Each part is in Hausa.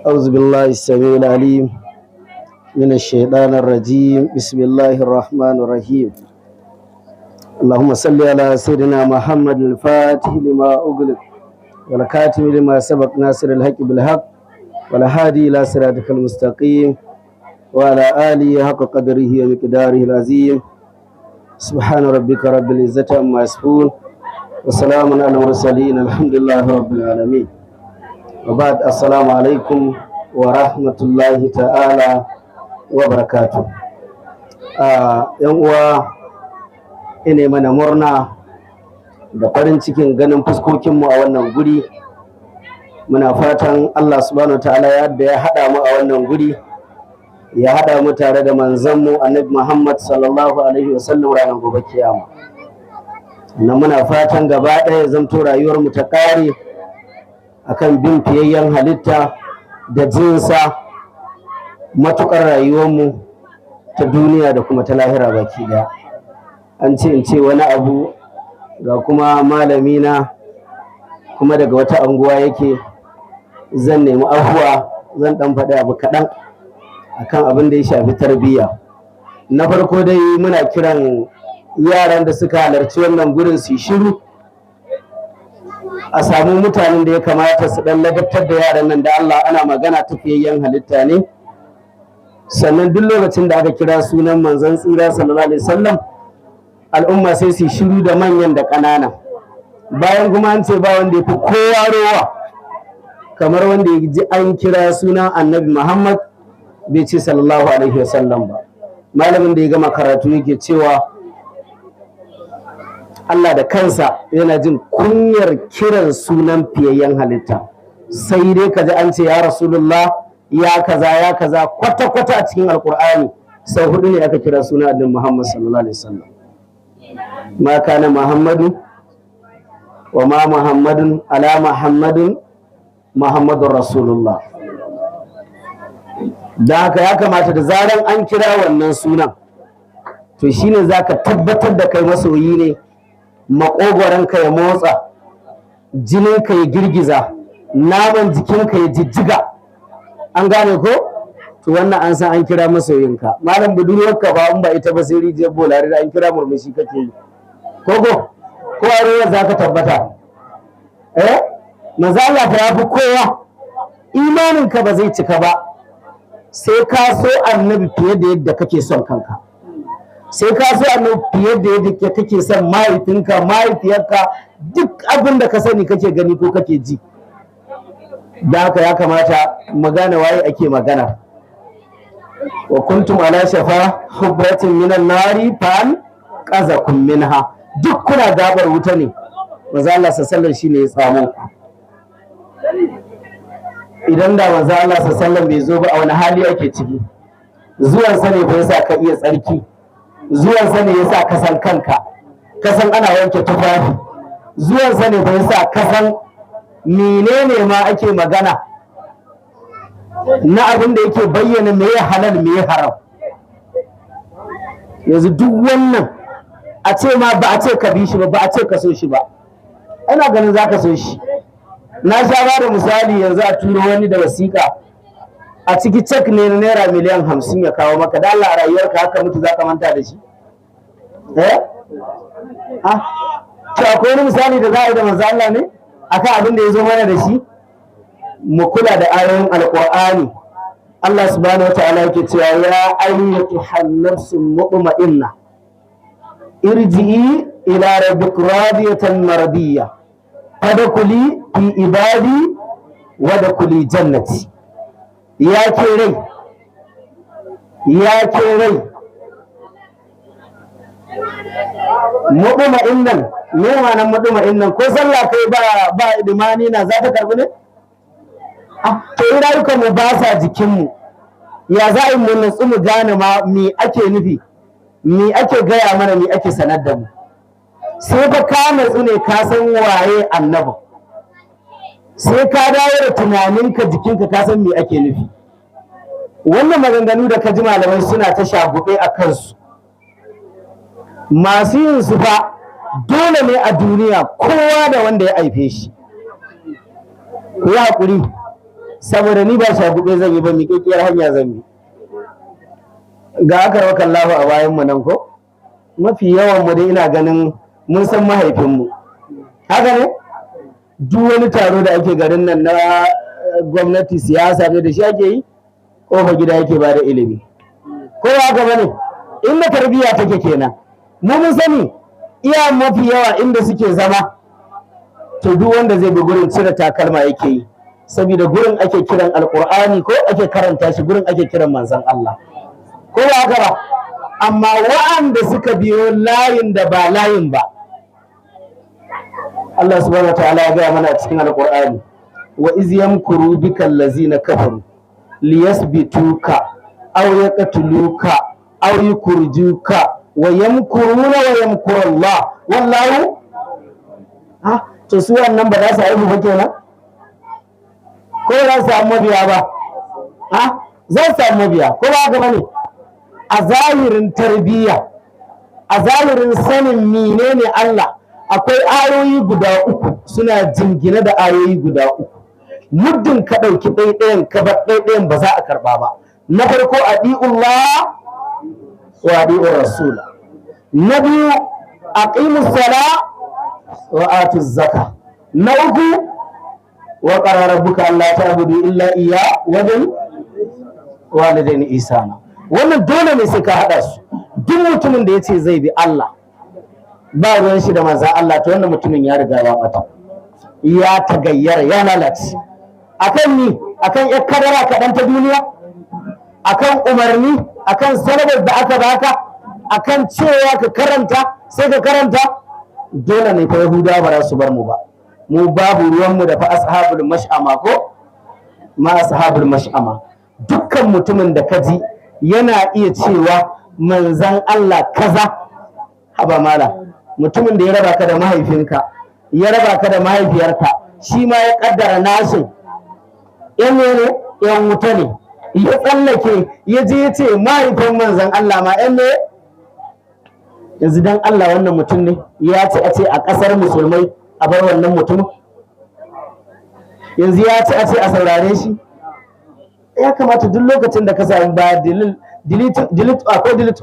أعوذ بالله السميع العليم من الشيطان الرجيم بسم الله الرحمن الرحيم اللهم صل على سيدنا محمد الفاتح لما أغلق والكاتم لما سبق ناصر الحق بالحق والهادي إلى صراطك المستقيم وعلى آله حق قدره ومقداره العظيم سبحان ربك رب العزة عما يصفون وسلام على المرسلين الحمد لله رب العالمين وبعد السلام عليكم ورحمة الله تعالى وبركاته yan uwa ina mana murna da farin cikin ganin fuskokinmu a wannan guri muna fatan Allah subhanahu ta'ala yadda ya haɗa mu a wannan guri ya haɗa mu tare da manzanmu annabi Muhammad sallallahu alaihi wasallam ranar gobe kiyama na muna fatan gaba ɗaya zamto rayuwarmu ta ƙare akan bin fiyayyen halitta da jinsa matuƙar rayuwarmu ta duniya da kuma ta lahira baki ɗaya. An ce in ce wani abu ga kuma malamina kuma daga wata anguwa yake zan nemi afuwa zan ɗan faɗi abu kaɗan akan abin da ya shafi tarbiyya. Na farko dai muna kiran yaran da suka halarci wannan gurin su shiru a samu mutanen da ya kamata su dan ladabtar da yaran nan da Allah ana magana tafiyayyen halitta ne sannan duk lokacin da aka kira sunan manzon tsira sallallahu alaihi wasallam al'umma sai su shiru da manyan da ƙanana bayan kuma an ce ba wanda ya fi kowa rowa kamar wanda ya ji an kira sunan annabi Muhammad bai ce sallallahu alaihi wasallam ba malamin da ya gama karatu yake cewa Allah da kansa yana jin kunyar kiran sunan fiyayyen halitta sai dai kaji an ce ya rasulullah ya kaza kwata-kwata a cikin alkur'ani sau 4 ne aka kira sunan annabi Muhammad sallallahu alaihi wasallam ma kana muhammadu wa ma muhammadun ala muhammadin muhammadur rasulullah da haka ya kamata da zaran an kira wannan sunan to shine zaka tabbatar da kai masoyi ne maƙogwaranka ya motsa jininka ya girgiza naman jikinka ya jijjiga an gane ko to wannan an san an kira masoyinka malam budurwarka ba in ba ita ba sai rijiyar bolari da an kira murmushi kake yi kogo ko a za ka tabbata manzo Allah fa yafi kowa imaninka ba zai cika ba sai ka so annabi fiye da yadda kake son kanka sai ka so annabi fiye da yadda kake son mahaifinka mahaifiyarka duk abin da ka sani kake gani ko kake ji da haka ya kamata mu gane waye ake magana wa kuntum ala shafa hubratin minan nari fan qazakum minha duk kuna gabar wuta ne manzo Allah sallallahu shine ya tsamo ku idan da manzo Allah sallallahu bai zo ba a wani hali ake ciki zuwan sa ne fa yasa ka iya tsarki zuwan sa ne yasa ka san kanka ka san ana wanke tufafi zuwan sa ne fa yasa ka san menene ma ake magana na abin da yake bayyana me ya halal me ya haram yanzu duk wannan a ce ma ba a ce ka bi shi ba a ce ka so shi ba ina ganin zaka so shi na sha ba da misali yanzu a turo wani da wasiƙa a ciki cek ne na naira miliyan 50 ya kawo maka da Allah rayuwarka haka mutu zaka manta da shi to akwai wani misali da za a yi da manzo Allah ne akan abin da ya zo mana da shi mu kula da ayoyin alqur'ani Allah subhanahu wataala yake cewa ya ayyatuhan nafsul mutma'inna irji'i ila rabbik radiyatan maradiyya fadkhuli fi ibadi wa dkhuli jannati ya ke rai mutma'innan me ma'anar mutma'innan ko sallah kai ba idimani na za ta karbi ne to rayukan mu ba sa jikin mu ya za mu nutsu mu gane ma me ake nufi me ake gaya mana me ake sanar da mu sai ka natsu ne ka san waye annabi sai ka dawo da tunaninka jikinka ka san me ake nufi wannan maganganu da ka ji malamai suna ta shagube a kansu masu yin su fa dole ne a duniya kowa da wanda ya haife shi. Ku yi haƙuri, saboda ni ba shagube zan yi ba, miƙaƙƙiyar hanya zan yi. Ga aka rawakan lahu a bayanmu nan ko? Mafi yawan mu dai ina ganin mun san mahaifinmu. Haka ne? Duk wani taro da ake garin nan na gwamnati siyasa ne da shi ake yi, ƙofa gida yake ba da ilimi. Ko ba haka ba ne? Inda tarbiyya take kenan. Mun sani iya mafi yawa inda suke zama, to duk wanda zai bi gurin cire takalma yake yi, saboda gurin ake kiran alkur'ani ko ake karanta shi, gurin ake kiran manzon Allah, ko ba haka ba? Amma wa'anda suka biyo layin da ba layin ba, Allah subhanahu wa ta'ala ya gaya mana a cikin alkur'ani, wa iz yamkuru bika allazina kafaru liyasbituka aw yaqtuluka aw yukhrijuka wa yamkuruna wa yamkuru Allah wallahu to su wannan ba za su haihu ba kenan, ko za su samu mabiya ba? Za su samu mabiya, ko ba haka bane? A zahirin tarbiyya, a zahirin sanin menene Allah, akwai ayoyi guda uku suna jingine da ayoyi guda uku. Muddin ka ɗauki ɗaiɗayan ka bar ɗaiɗayan ba za a karɓa ba. Na farko adi'ullah wa adi'ur rasul. Na biyu aqimus sala wa atuz zaka. Na uku wa qara rabbuka alla ta'budu illa iyya wa bil walidaini ihsana. Wannan dole ne sai ka hada su. Duk mutumin da yace zai bi Allah ba ruwan shi da manzon Allah, to wannan mutumin ya riga ya bata, ya tagayyara, ya lalace. Akan ni, akan yar kadara kaɗan ta duniya, akan umarni, akan sanabar da aka baka, akan cewa ka karanta sai ka karanta. Dole ne fa Yahudawa ba za su bar mu ba. Mu babu ruwanmu da fa ashabul mash'ama ko ma ashabul mash'ama. Dukkan mutumin da ka ji yana iya cewa manzan Allah kaza, haba mala, mutumin da ya raba ka da mahaifinka, ya raba ka da mahaifiyarka, shi ma ya kaddara nashin yan ne, yan wuta ne, ya tsallake ya je ya ce mahaifin manzan Allah ma yan ne. Yanzu dan Allah wannan mutum ne ya ce a ce a ƙasar musulmai a bar wannan mutum? Yanzu ya ce a ce a saurare shi? Ya kamata duk lokacin da ka sami ba delete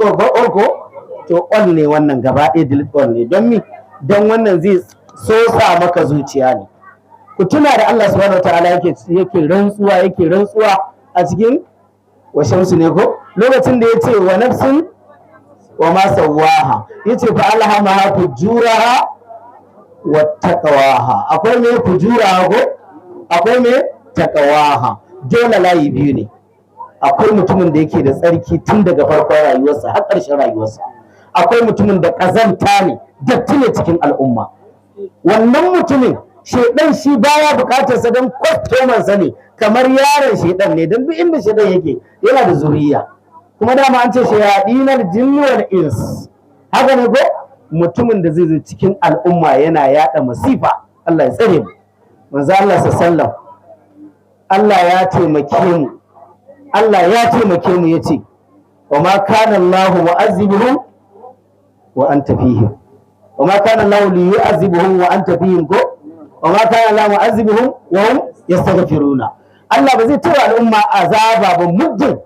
all ko to on ne, wannan gaba ɗaya delete all ne. Don mi? Don wannan zai sosa maka zuciya ne. Ku tuna da Allah subhanahu wa ta'ala yake rantsuwa a cikin wa shamsu ne ko, lokacin da ya ce wa nafsin wa ma sawaha, yace fa alhamaha fujuraha wa taqwaha. Akwai me fujuraha ko akwai me taqwaha? Dole layi biyu ne. Akwai mutumin da yake da tsarki tun daga farkon rayuwarsa har ƙarshen rayuwarsa. Akwai mutumin da ƙazanta ne, datti ne cikin al'umma. Wannan mutumin shedan shi baya buƙatar sa, don kwastomansa ne, kamar yaron shedan ne, don duk inda shedan yake yana da zuriya. Kuma dama an ce shayadinar jinni wal ins. Haka ne ko? Mutumin da zai zo cikin al'umma yana yada masifa. Allah ya tsare mu. Manzo Allah sallallahu, Allah ya taimake mu, Allah ya taimake mu yace wa ma kana Allahu mu'azzibuhum wa anta fihim, wa ma kana Allahu liyu'azzibuhum wa anta fihim ko, wa ma kana Allahu mu'azzibuhum wa hum yastaghfiruna. Allah ba zai tura al'umma azaba ba muddin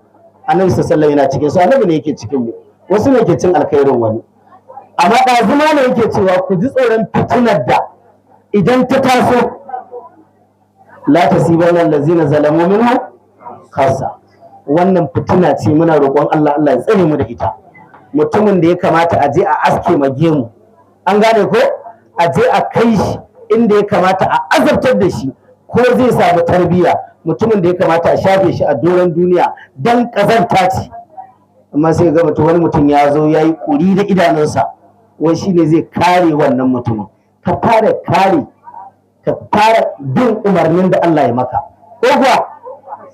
Annabi sallallahu yana cikin su. Annabi ne yake cikin mu, wasu ne ke cin alkhairin wani. Amma ɗazuma ne yake cewa ku ji tsoron fitinar da idan ta taso la tasibanna allazina zalamu minhum khassa. Wannan fitina ce, muna roƙon Allah ya tsare mu da ita. Mutumin da ya kamata a je a aske magemu, an gane ko, a je a kai shi inda ya kamata a azabtar da shi ko zai samu tarbiyya, mutumin da ya kamata a shafe shi a doron duniya dan ƙazanta ce. Amma sai ga wani mutum ya zo ya yi ƙuri da idanunsa, wai shi ne zai kare wannan mutumin. Ka fara bin umarnin da Allah ya maka, ko kuwa?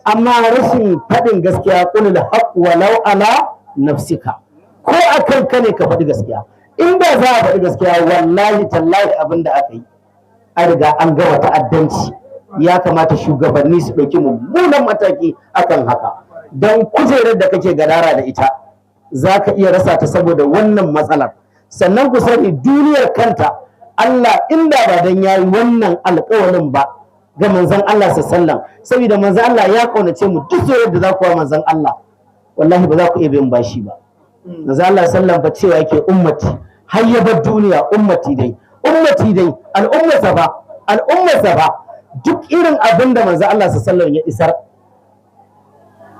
Amma rashin faɗin gaskiya, qulil haqq walau ala nafsika, ko akan ka ne ka faɗi gaskiya. In ba za a faɗi gaskiya, wallahi tallahi abin da aka yi an riga an gama ta'addanci. Ya kamata shugabanni su ɗauki mummunan mataki akan haka. Don kujerar da kake gadara da ita za ka iya rasa ta saboda wannan matsalar, sannan ku sani duniyar kanta Allah inda ba dan yayi wannan alƙawarin ba ga manzon Allah sallallahu saboda manzon Allah ya kaunace mu duk soyayyar da za ku wa manzon Allah wallahi ba za ku iya bin bashi ba manzon Allah sallallahu ba cewa yake ummati har ya bar duniya ummati dai al'ummarsa ba duk irin abin da manzon Allah sallallahu ya isar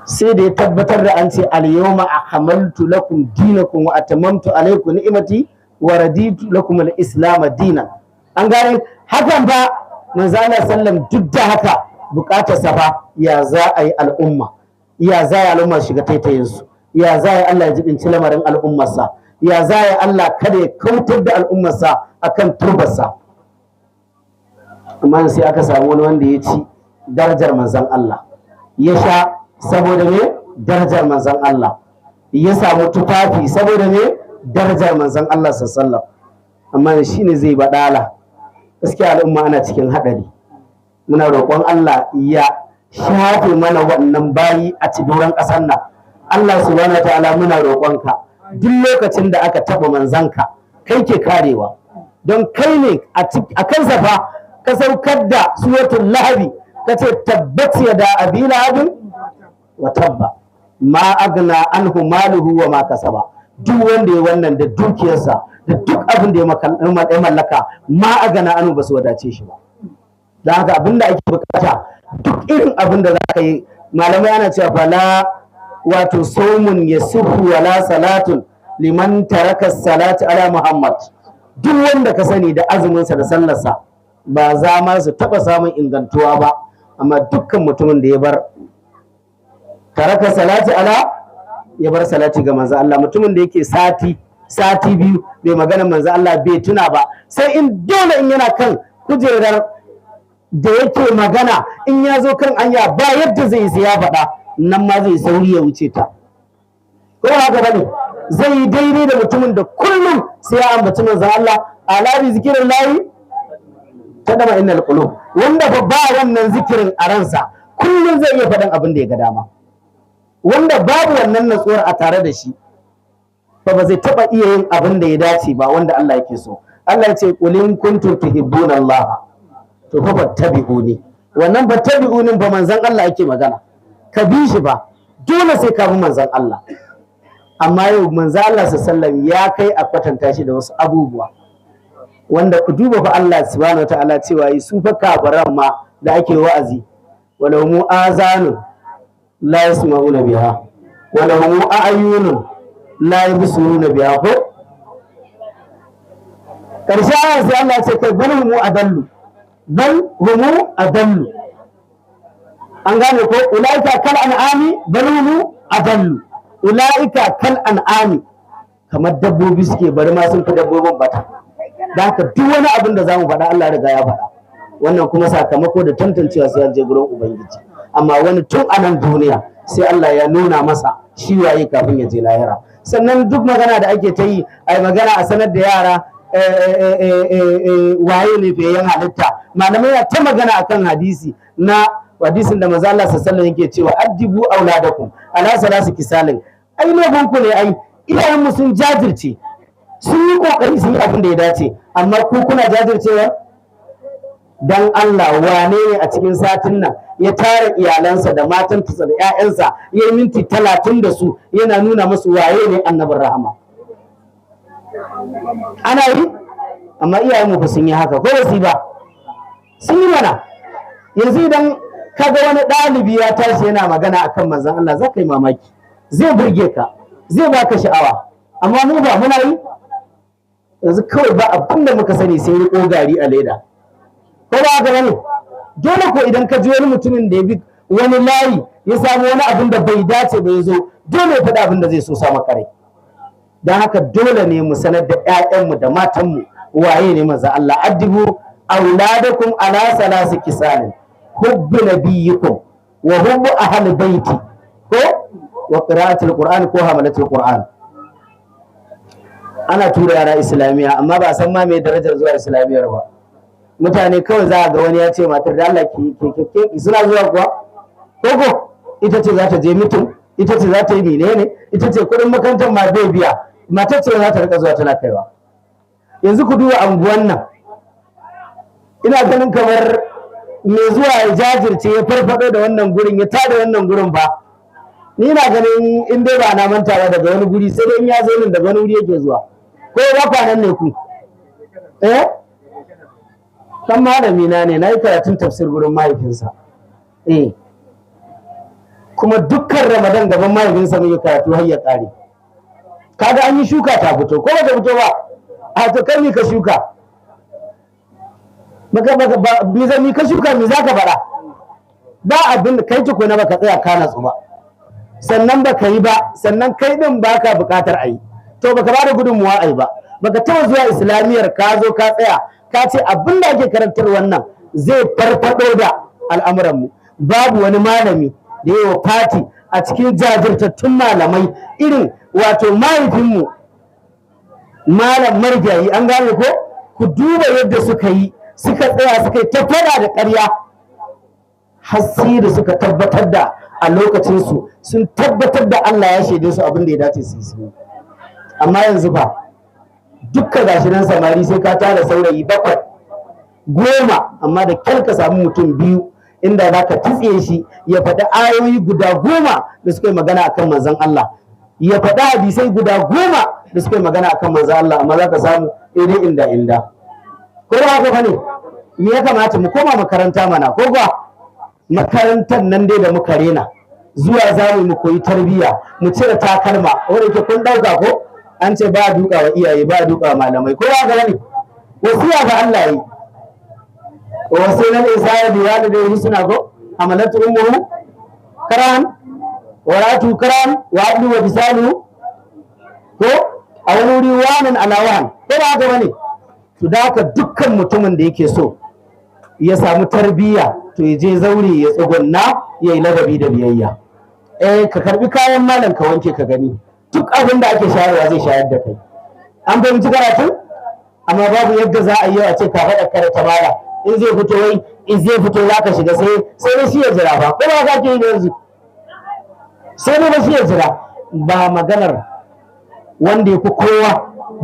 sai da ya tabbatar da an ce al-yawma akmaltu lakum dinakum wa atamamtu alaykum ni'mati wa raditu lakum al-islam dinan an gane hakan ba manzo Allah sallam duk da haka bukatar sa ba ya za a yi al'umma ya za a al'umma shiga taitayin su ya za a Allah ya jibinci lamarin al'ummar sa ya za a Allah kada ya kautar da al'ummar sa akan turbar sa amma sai aka samu wani wanda ya ci darajar manzon Allah ya sha saboda ne darajar manzon Allah ya samu tufafi saboda ne darajar manzon Allah sallallahu amma shi ne zai badala gaskiya al'umma ana cikin hadari muna roƙon Allah ya shafe mana wannan bayi a cikin ƙasar nan Allah subhanahu wataala muna roƙonka duk lokacin da aka taba manzanka kai ke karewa don kai ne a kansa fa ka saukar da suratul lahabi kace tabbat yada abi lahabin wa tabba ma agna anhu maluhu wa ma kasaba duk wanda ya wannan da dukiyarsa da duk abin da ya mallaka ma agna anhu ba su wadace shi ba dan haka abin da ake bukata duk irin abin da zaka yi malamai ana cewa fala wato saumun yasuhu wala salatun liman taraka salati ala muhammad duk wanda ka sani da azumin sa da sallarsa ba za ma su taba samun ingantuwa ba amma dukkan mutumin da ya bar taraka salati ala ya bar salati ga manzo Allah mutumin da yake sati biyu bai magana manzo Allah bai tuna ba sai in dole in yana kan kujerar da yake magana in ya zo kan anya ba yadda zai sai ya faɗa nan ma zai sauri ya wuce ta ko haka bane zai yi daidai da mutumin da kullum sai ya ambaci manzo Allah ala bi zikrillahi tadama innal qulub wanda ba wannan zikirin a ransa kullum zai iya faɗan abin da ya ga dama wanda babu wannan natsuwar a tare da shi ba zai taba iya yin abin da ya dace ba wanda Allah yake so Allah ya ce qul in kuntum tuhibbuna Allah to fa fattabi'uni wannan fattabi'unin ba manzon Allah yake magana ka bi shi ba dole sai ka bi manzon Allah amma yau manzon Allah sallallahu ya kai a kwatanta shi da wasu abubuwa wanda ku duba fa Allah subhanahu wataala cewa yi su fa kafaran ma da ake wa'azi walau mu azanu la yasma'una biha wa lahum a'yunun la yubsiruna biha ko karshe ayar sai Allah ya ce kai bal hum adallu an gane ko ulaika kal an'ami bal hum adallu ulaika kal an'ami kamar dabbobi suke bari ma sun fi dabbobin bata da haka duk wani abin da zamu faɗa Allah riga ya faɗa wannan kuma sakamako da tantancewa sai an je gurin ubangiji amma wani tun a nan duniya sai Allah ya nuna masa shi waye kafin ya je lahira sannan duk magana da ake ta yi ai magana a sanar da yara waye ne fiyayyen halitta malamai na ta magana akan hadisin da manzo Allah sallallahu alaihi yake cewa addibu auladakum ala salasi kisalin ai ne ku ne ai iyayen mu sun jajirce sun yi kokari sun yi abin da ya dace amma ku kuna jajircewa dan Allah wane ne a cikin satin nan ya tara iyalansa da matansa da ƴaƴansa ya yi minti 30 da su yana nuna musu waye ne annabin rahama ana yi amma iyayenmu ba sun yi haka ko ba su ba sun yi mana yanzu idan kaga wani ɗalibi ya tashi yana magana akan manzon Allah za ka yi mamaki zai burge ka zai baka sha'awa amma mu ba muna yi yanzu kawai ba abin da muka sani sai riƙo gari a leda ko ba haka bane dole ko idan ka ji wani mutumin da ya bi wani layi ya samu wani abin da bai dace ba ya zo dole ya faɗi abin da zai so sa maka rai don haka dole ne mu sanar da ƴaƴanmu da matanmu waye ne manzo Allah addibu auladakum ala salasi kisalin hubbi nabiyikum wa hubbu ahli baiti ko wa qira'atul qur'an ko hamalatul qur'an ana tura yara islamiya amma ba san ma me darajar zuwa islamiyar ba mutane kawai za a ga wani ya ce matar da Allah ke suna zuwa kuwa koko ita ce za ta je mitin ita ce za ta yi menene ita ce kudin makarantar ma bai biya matar ce za ta rika zuwa tana kaiwa yanzu ku duba anguwan nan, ina ganin kamar mai zuwa ya jajirce ya farfado da wannan gurin ya tada wannan gurin ba, ni na ganin in dai ba na mantawa daga wani guri sai dai in ya zo nan daga wani wuri yake zuwa, ko ba kwanan ne ku kan malami na ne, na yi karatun tafsir gurin mahaifinsa kuma dukkan Ramadan gaban mahaifinsa muke karatu har ya kare. Kaga an yi shuka ta fito ko ba ta fito ba, a to kai ka shuka mi ka shuka mi za ka faɗa, ba abin da kai tukuna baka tsaya ka natsu ba, sannan baka yi ba, sannan kai din baka buƙatar ayi, to baka ba da gudunmuwa ayi ba, baka taɓa zuwa islamiyar ka zo ka tsaya ka ce abin da ake karantar wannan zai farfado da al'amuranmu. Babu wani malami da yi wa fati a cikin jajirtattun malamai irin wato mahaifinmu malam marjayi, an gane ko, ku duba yadda suka yi, suka tsaya suka yi ta fada da ƙarya hasiri suka tabbatar da a lokacinsu sun tabbatar da Allah ya shaide su abin da ya dace su yi. Amma yanzu ba dukka gashi nan samari sai ka tara saurayi 7 10, amma da kyar ka samu mutum 2 inda za ka tutse shi ya faɗi ayoyi guda 10 da suka yi magana akan manzon Allah, ya faɗi hadisai guda 10 da suka yi magana akan manzon Allah, amma za ka samu inda ko ba haka bane? Me ya kamata mu koma makaranta mana, ko ba makarantar nan dai da muka rena zuwa zamu mu koyi tarbiyya, mu cire takalma wanda ke kun dauka ko an ce ba duka wa iyaye ba duka wa malamai, ko ba haka bane? Wasiya ga Allah yi wasu nan isa da walidai suna ko amalatu ummuhu karan waratu karan wa abdu wa bisalu ko a wani wuri wanan alawan, ko ba haka bane? To da haka dukkan mutumin da yake so ya samu tarbiyya to ya je zaure ya tsugunna ya yi ladabi da biyayya. Ka karbi kayan malam ka wanke ka gani, duk abin da ake shayarwa zai shayar da kai. An fahimci karatun? Amma babu yadda za a yi a ce ka faɗa karata mala in zai fito wai in zai fito za ka shiga sai da shi ya jira ba, ko ba ka ke yi yanzu sai da shi ya jira, ba maganar wanda ya fi kowa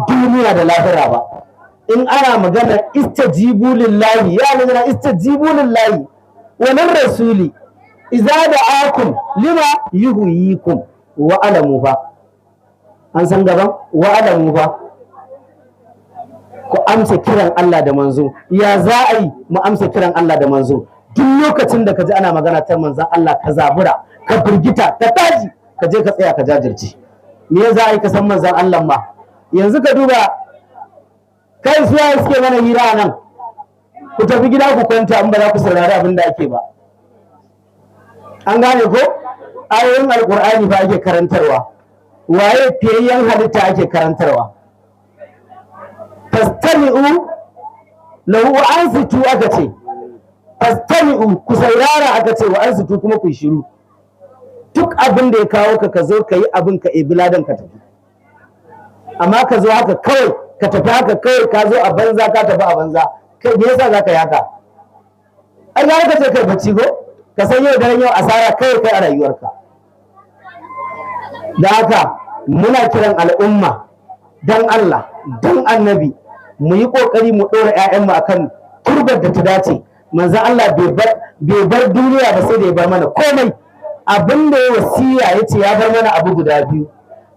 duniya da lahira ba. In ana magana istajibu lillahi, ya magana istajibu lillahi wannan rasuli idza da'akum lima yuhyikum wa alamu fa, an san gaban wa alamu fa, ku amsa kiran Allah da manzo. Ya za a yi mu amsa kiran Allah da manzo? Duk lokacin da ka ji ana magana ta manzon Allah ka zabura, ka firgita, ka tashi, ka je ka tsaya ka jajirce. Me ya za a yi ka san manzon Allah ma? Yanzu ka duba kai suwa suke mana hira nan, ku tafi gida ku kwanta in ba za ku saurari abin da ake ba. An gane ko? Ayoyin alkur'ani ba ake karantarwa, waye fiyayyen halitta ake karantarwa. Fastami'u lahu wa ansitu aka ce, fastami'u ku saurara aka ce, wa ansitu kuma ku shiru. Duk abin da ya kawo ka zo ka yi abin ka ebi ladan ka tafi, amma ka zo haka kawai ka tafi haka kawai, ka zo a banza ka tafi a banza, kai me yasa za ka yi haka? Ai za ka ce kai bacci ko ka san yau daren yau asara kai a rayuwarka. Da haka muna kiran al'umma dan Allah dan annabi mu yi kokari mu ɗora 'ya'yanmu akan turbar da ta dace. Manzon Allah bai bar duniya ba sai da ya bar mana komai. Abin da ya wasiya ya ce ya bar mana abu guda 2.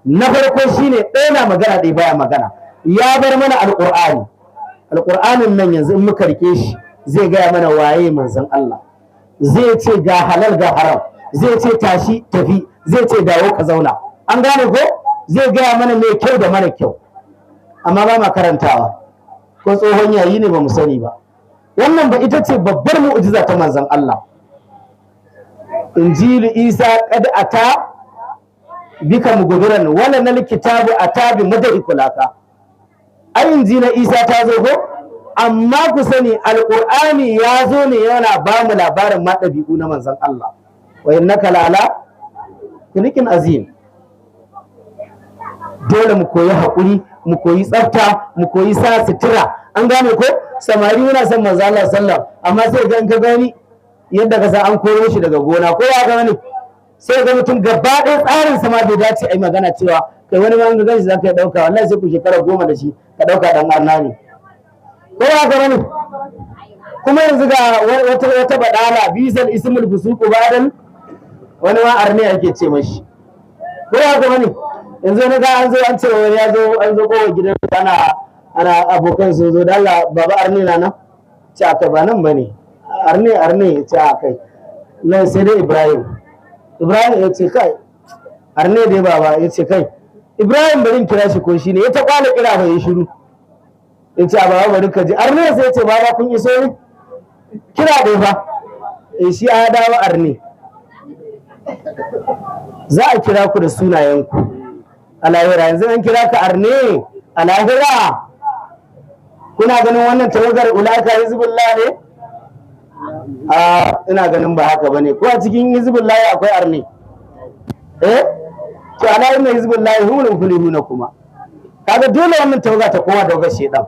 Na farko shine ɗaya na magana ɗaya baya magana. Ya bar mana alƙur'ani. Alƙur'anin nan yanzu in muka rike shi zai gaya mana waye manzon Allah. Zai ce ga halal ga haram, zai ce tashi tafi, zai ce dawo ka zauna. An gane ko? Zai gaya mana mai kyau da mara kyau. Amma ba ma karantawa, ko tsohon yayi ne ba mu sani ba. Wannan ba ita ce babbar mu'jiza ta manzon Allah. Injilu Isa qad ata bika mugubiran wala nal kitabu ata bi madai kulaka. Ai injila Isa ta zo ko, amma ku sani alqur'ani ya zo ne yana ba mu labarin ma dabi'u na manzon Allah. Wa innaka la'ala khuluqin azim. Dole mu koyi haƙuri, mu koyi tsafta, mu koyi sa sutura. An gane ko? Samari muna son manzo Allah sallallahu, amma sai ga in ka gani yadda ka san an koro shi daga gona, ko ya ga wani sai ga mutum gaba ɗaya tsarin sa ma bai dace a yi magana cewa kai wani ma ga ganshi zaka ɗauka wallahi sai ku shekara 10 da shi ka ɗauka dan arna ne ko ba ga wani kuma yanzu ga wata badala bisal ismul fusuqu badan wani ma arne yake ce mashi ko ba ga wani yanzu na ga an zo an ce wani ya zo an zo kowa gidan ana abokan su zo da Allah baba arne na nan ce aka ba nan bane arne ce akai nan sai dai Ibrahim ya ce kai arne dai baba ya ce kai Ibrahim bari in kira shi ko shine ya ta kwala kira bai shiru ya ce baba bari ka ji arne sai ya ce baba kun iso ne kira dai fa shi a dawo arne za a kira ku da sunayenku a lahira yanzu an kira ka arne a lahira kuna ganin wannan tawagar ulaka hizbullah ne ina ganin ba haka bane ko a cikin hizbullah akwai arne to ala inna hizbullah humul muflihuna kuma kaga dole wannan tawaga ta koma tawagar shedan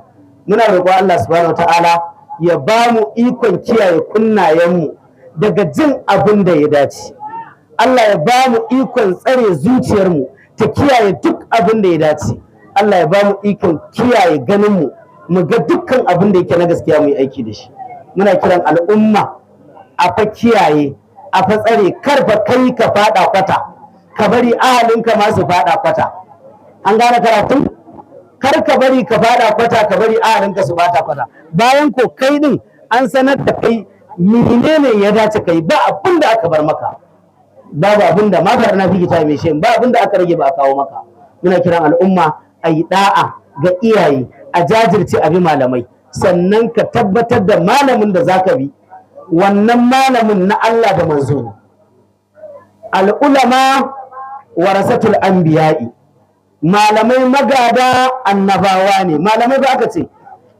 muna roƙo Allah subhanahu wataala ya ba mu ikon kiyaye kunnayenmu daga jin abin da ya dace Allah ya ba mu ikon tsare zuciyarmu ta kiyaye duk abin da ya dace Allah ya ba mu ikon kiyaye ganinmu mu ga dukkan abin da yake na gaskiya mu yi aiki da shi muna kiran al'umma a fa kiyaye a fa tsare kar fa kai ka fada kwata ka bari ahalinka ma su fada kwata an gane karatun kar ka bari ka fada kwata ka bari ahalinka su fada kwata bayan ko kai din an sanar da kai menene ya dace kai ba abin da aka bar maka babu abin da magar na figita mai shi ba abin da aka rage ba a kawo maka muna kiran al'umma a yi da'a ga iyaye a jajirce a bi malamai sannan ka tabbatar da malamin da zaka bi wannan malamin na Allah da manzo ne al'ulama warasatul anbiya'i malamai magada annabawa ne malamai ba aka ce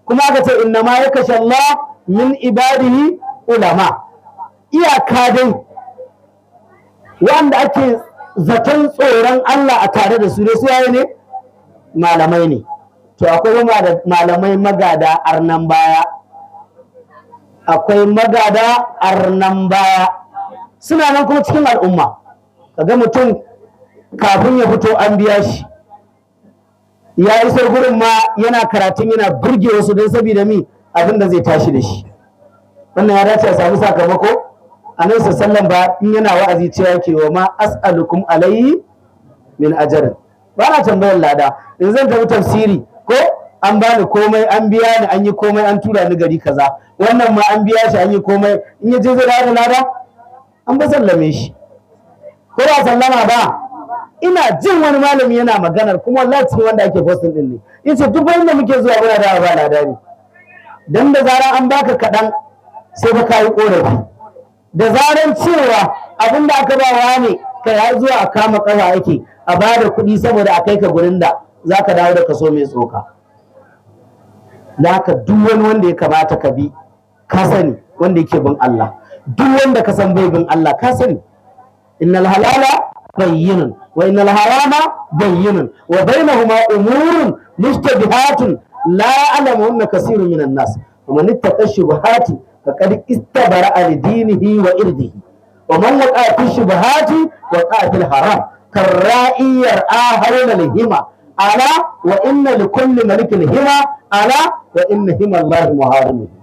kuma aka ce inna ma yakasha Allah min ibadihi ulama iyaka dai wanda ake zaton tsoron Allah a tare da su ne su yayi ne malamai ne to akwai malamai magada arnan baya akwai magada arnan baya suna nan kuma cikin al'umma kaga mutum kafin ya fito an biya shi ya isar gurin ma yana karatun yana burge wasu don saboda mi abin da zai tashi da shi wannan ya dace a samu sakamako annabi sallallahu ba in yana wa'azi cewa yake wa ma as'alukum alayhi min ajrin ba na tambayar lada in zan tafi tafsiri ko an bani komai an biya ni an yi komai an tura ni gari kaza wannan ma an biya shi an yi komai in ya je zai dawo lada an ba sallame shi ko ba sallama ba ina jin wani malami yana maganar kuma wallahi cikin wanda ake posting din ne yace duk wanda muke zuwa muna da ba lada ne dan da zaran an baka kadan sai ka kai korafi da zaran cewa abinda aka ba wa ne kai har zuwa a kama kafa yake a bada kuɗi saboda a kai ka gurin da zaka dawo da kaso mai tsoka da haka duk wani wanda ya kamata ka bi ka sani wanda yake bin Allah duk wanda ka san bai bin Allah ka sani innal halala bayyinun wa innal harama bayyinun wa bainahuma umurun mushtabihatun la ya'lamuhunna kaseerun minan nas wa man ittaqa shubuhati faqad istabara li dinihi wa irdihi wa man waqa fi shubuhati waqa fil haram karra'i yar'a hawla al-hima ala wa inna likulli malikin hima ala wa inna hima Allah muharimuhu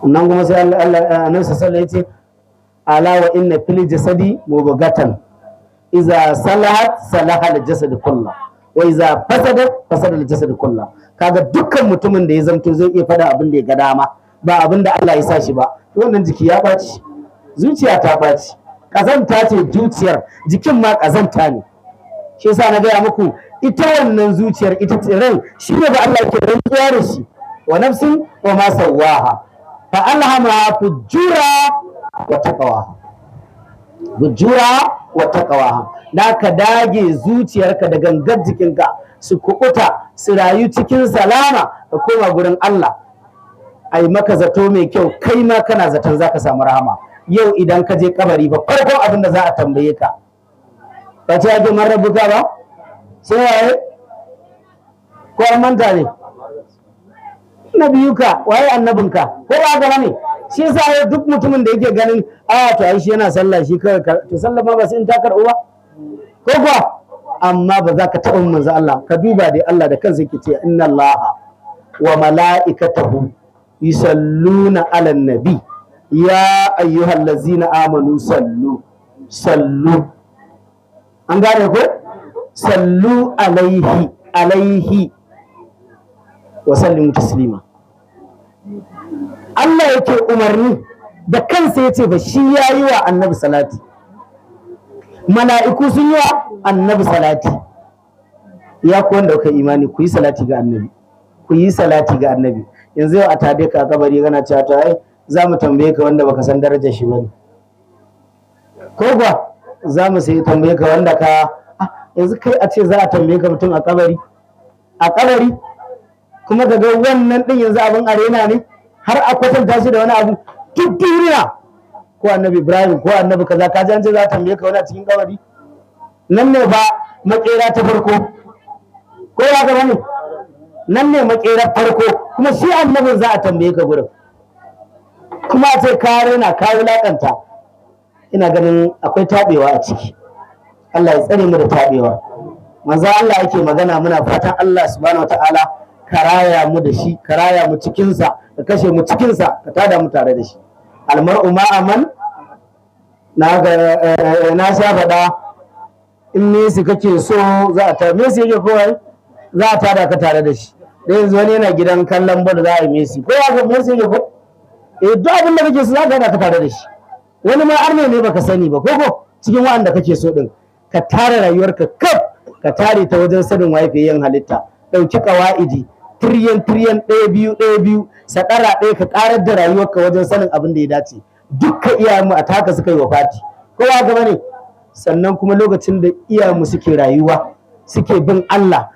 nan kuma sai Allah annabi sallallahu alaihi wasallam ala wa inna fil jasadi mubghatan iza salahat salaha al jasad kullu wa iza fasadat fasada al jasad kullu kaga dukkan mutumin da ya zamto zai iya fada abin da ya ga dama ba abin da Allah ya sa shi ba wannan jiki ya baci zuciya ta baci kazanta ce zuciyar jikin ma kazanta ne shi yasa na gaya muku ita wannan zuciyar ita ce ran shi ne ba Allah ke rantsuwa da shi wa nafsin wa ma sawaha fa alhamaha fujura wa taqwa fujura wa taqwa da ka dage zuciyarka da gangar jikinka su kukuta su rayu cikin salama ka koma gurin Allah ai maka zato mai kyau kai ma kana zaton zaka samu rahama yau idan ka je kabari ba farkon abin da za a tambaye ka ba ce ake marabuta ba sai waye ko an manta ne nabiyuka waye annabinka ko ba ga ne shi yasa duk mutumin da yake ganin to ai shi yana sallah shi kawai to sallah ma ba sai in ta karɓu ba ko kuwa amma ba za ka taɓa manzo Allah ka duba dai Allah da kansa yake ce inna Allaha wa mala'ikatahu yusalluna 'alan nabi ya ayyuhallazina amanu sallu an gane ko sallu alaihi wa sallimu taslima Allah yake umarni da kansa yace ba shi yayi wa annabi salati mala'iku sun yi wa annabi salati ya ku wanda kuka imani ku yi salati ga annabi ku yi salati ga annabi yanzu yau a tade ka kabari kana cewa to ai za mu tambaye ka wanda baka san darajar shi bane ko kuwa za mu sai tambaye ka wanda ka yanzu kai a ce za a tambaye ka mutum a kabari kuma daga wannan din yanzu abin arena ne har a kwatanta shi da wani abu duk duniya ko annabi Ibrahim ko annabi kaza ka ji an ce za a tambaye ka wani a cikin kabari nan ne ba makera ta farko ko ya ga wani nan ne makerar farko kuma shi annabin za a tambaye ka gurin kuma a ce ka rena ka wulakanta ina ganin akwai tabewa a ciki Allah ya tsare mu da tabewa manzo Allah yake magana muna fatan Allah subhanahu wataala ka raya mu da shi ka raya mu cikin sa ka kashe mu cikin sa ka tada mu tare da shi almar'u ma'aman na sha faɗa in Messi kake so za a ta Messi yake kowai za a tada ka tare da shi da yanzu wani yana gidan kallon ball za a yi Messi ko ya ga Messi yake ko duk abin da kake so za ka tada ka tare da shi wani ma arne ne baka sani ba ko cikin wa'anda kake so din ka tare rayuwarka kaf ka tare ta wajen sanin wayefiyayyen halitta dauki qawaidi tiriyan ɗaya biyu sadara ɗaya ka karar da rayuwarka wajen sanin abin da ya dace dukkan iyayenmu a taka suka yi wafati kowa gaba ne sannan kuma lokacin da iyayenmu suke rayuwa suke bin Allah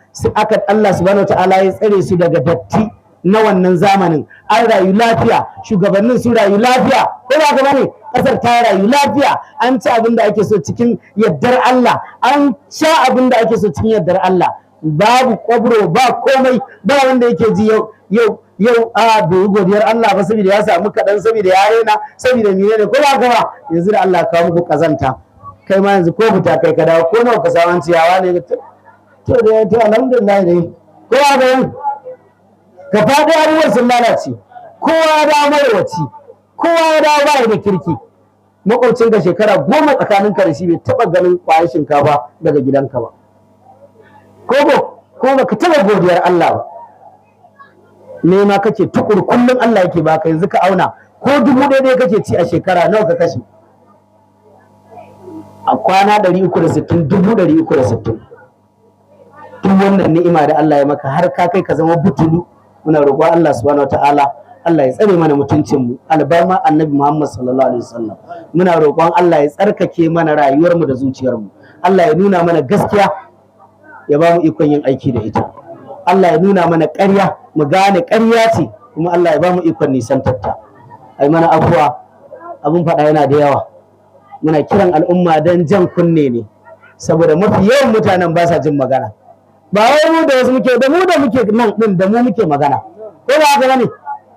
Allah subhanahu wataala ya tsare su daga datti na wannan zamanin an rayu lafiya shugabannin su rayu lafiya kowa gaba ne kasar ta rayu lafiya an ci abin da ake so cikin yardar Allah an sha abin da ake so cikin yardar Allah babu kwabro ba komai ba wanda yake ji yau a bai godiyar Allah ba saboda ya samu kaɗan saboda ya raina saboda menene ko ba gaba yanzu da Allah kawo muku kazanta kai ma yanzu ko fita kai ka dawo ko nawa ka samu ciyawa ne to alhamdulillah ne ko ba ga ka faɗi abubuwan sun lalace kowa ya dawo marwaci kowa ya dawo ba da kirki makwabcin ka shekara 10 tsakanin ka da shi bai taɓa ganin ƙwayar shinkafa daga gidanka ba ko ba ka taɓa godiyar Allah ba nema kake tukur kullum Allah yake baka yanzu ka auna ko 1000 kake ci a shekara nawa ka kashe a kwana 360 360 duk wannan ni'ima da Allah ya maka har ka kai ka zama butulu muna roƙon Allah subhanahu wataala Allah ya tsare mana mutuncin mu albarma annabi Muhammad sallallahu alaihi wasallam muna roƙon Allah ya tsarkake mana rayuwar mu da zuciyar mu Allah ya nuna mana gaskiya ya ba mu ikon yin aiki da ita Allah ya nuna mana ƙarya mu gane ƙarya ce kuma Allah ya ba mu ikon nisantarta ai mana afuwa abun faɗa yana da yawa muna kiran al'umma dan jan kunne ne saboda mafi yawan mutanen ba sa jin magana ba wai mu da wasu muke da mu da muke nan din da mu muke magana ko ba haka bane